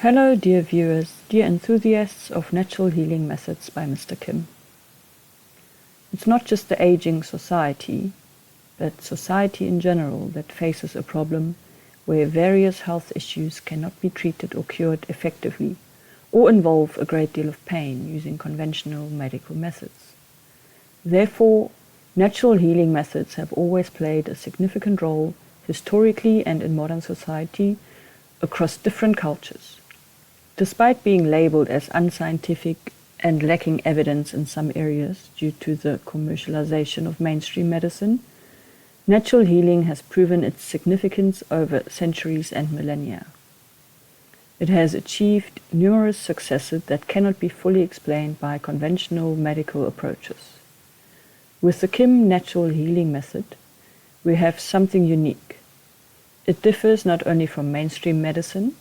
Hello dear viewers, dear enthusiasts of natural healing methods by Mr. Kim. It's not just the aging society, but society in general that faces a problem where various health issues cannot be treated or cured effectively or involve a great deal of pain using conventional medical methods. Therefore, natural healing methods have always played a significant role historically and in modern society across different cultures. Despite being labeled as unscientific and lacking evidence in some areas due to the commercialization of mainstream medicine, natural healing has proven its significance over centuries and millennia. It has achieved numerous successes that cannot be fully explained by conventional medical approaches. With the Kim natural healing method, we have something unique. It differs not only from mainstream medicine,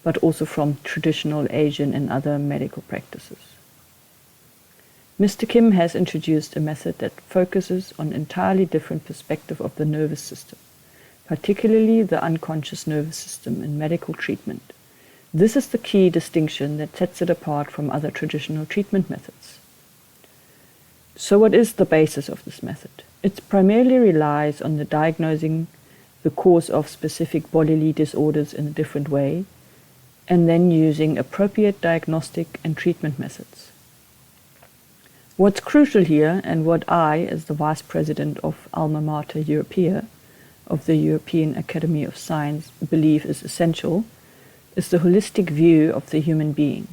but also from traditional Asian and other medical practices. Mr. Kim has introduced a method that focuses on an entirely different perspective of the nervous system, particularly the unconscious nervous system in medical treatment. This is the key distinction that sets it apart from other traditional treatment methods. So what is the basis of this method? It primarily relies on the diagnosing the cause of specific bodily disorders in a different way, and then using appropriate diagnostic and treatment methods. What's crucial here, and what I, as the Vice President of Alma Mater Europea, of the European Academy of Science, believe is essential, is the holistic view of the human being.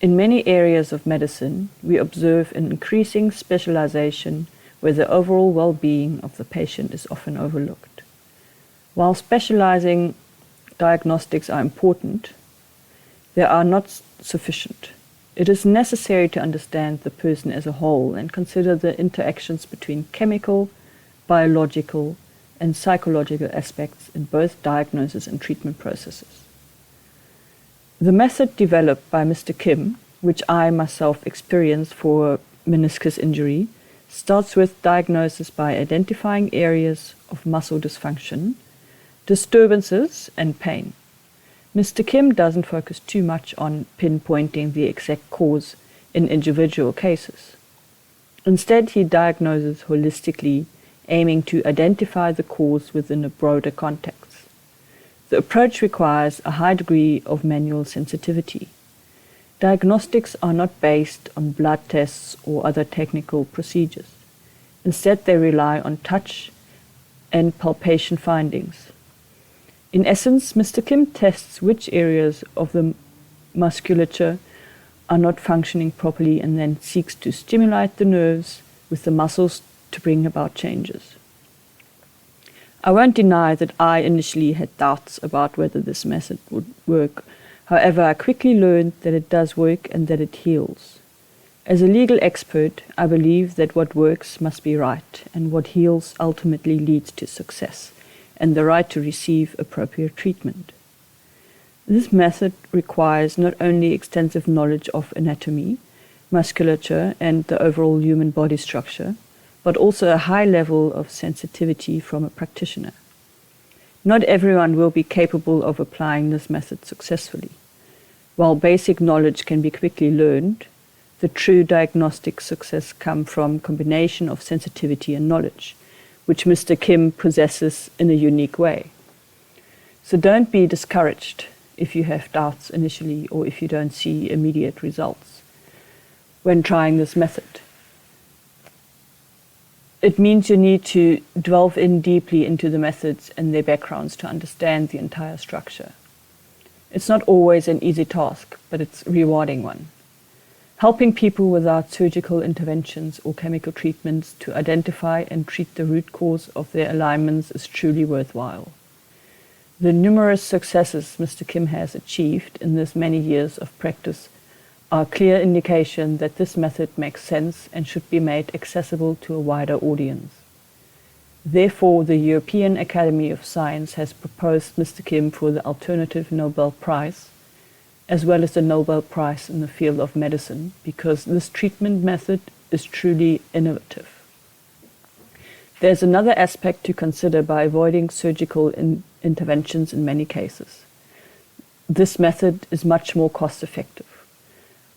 In many areas of medicine, we observe an increasing specialization where the overall well-being of the patient is often overlooked. While specializing diagnostics are important, they are not sufficient. It is necessary to understand the person as a whole and consider the interactions between chemical, biological, and psychological aspects in both diagnosis and treatment processes. The method developed by Mr. Kim, which I myself experienced for a meniscus injury, starts with diagnosis by identifying areas of muscle dysfunction, disturbances, and pain. Mr. Kim doesn't focus too much on pinpointing the exact cause in individual cases. Instead, he diagnoses holistically, aiming to identify the cause within a broader context. The approach requires a high degree of manual sensitivity. Diagnostics are not based on blood tests or other technical procedures. Instead, they rely on touch and palpation findings. In essence, Mr. Kim tests which areas of the musculature are not functioning properly and then seeks to stimulate the nerves with the muscles to bring about changes. I won't deny that I initially had doubts about whether this method would work. However, I quickly learned that it does work and that it heals. As a legal expert, I believe that what works must be right, and what heals ultimately leads to success and the right to receive appropriate treatment. This method requires not only extensive knowledge of anatomy, musculature, and the overall human body structure, but also a high level of sensitivity from a practitioner. Not everyone will be capable of applying this method successfully. While basic knowledge can be quickly learned, the true diagnostic success comes from a combination of sensitivity and knowledge, which Mr. Kim possesses in a unique way. So don't be discouraged if you have doubts initially or if you don't see immediate results when trying this method. It means you need to delve in deeply into the methods and their backgrounds to understand the entire structure. It's not always an easy task, but it's a rewarding one. Helping people without surgical interventions or chemical treatments to identify and treat the root cause of their alignments is truly worthwhile. The numerous successes Mr. Kim has achieved in this many years of practice are a clear indication that this method makes sense and should be made accessible to a wider audience. Therefore, the European Academy of Science has proposed Mr. Kim for the Alternative Nobel Prize, as well as the Nobel Prize in the field of medicine, because this treatment method is truly innovative. There's another aspect to consider by avoiding surgical interventions in many cases. this method is much more cost-effective.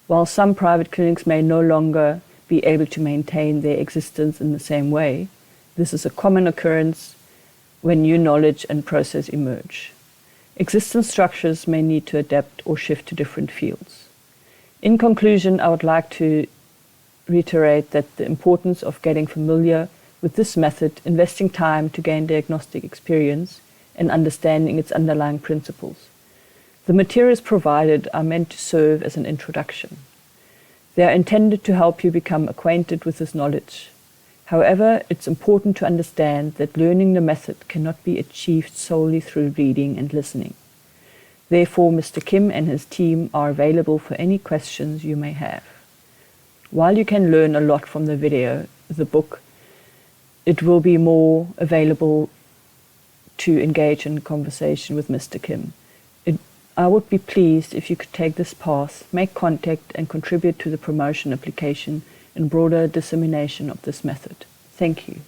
While some private clinics may no longer be able to maintain their existence in the same way, this is a common occurrence when new knowledge and process emerge. Existing structures may need to adapt or shift to different fields. In conclusion, I would like to reiterate that the importance of getting familiar with this method, investing time to gain diagnostic experience, and understanding its underlying principles. The materials provided are meant to serve as an introduction. They are intended to help you become acquainted with this knowledge. However, it's important to understand that learning the method cannot be achieved solely through reading and listening. Therefore, Mr. Kim and his team are available for any questions you may have. While you can learn a lot from the video, the book, it will be more available to engage in conversation with Mr. Kim. I would be pleased if you could take this path, make contact, and contribute to the promotion, application, and broader dissemination of this method. Thank you.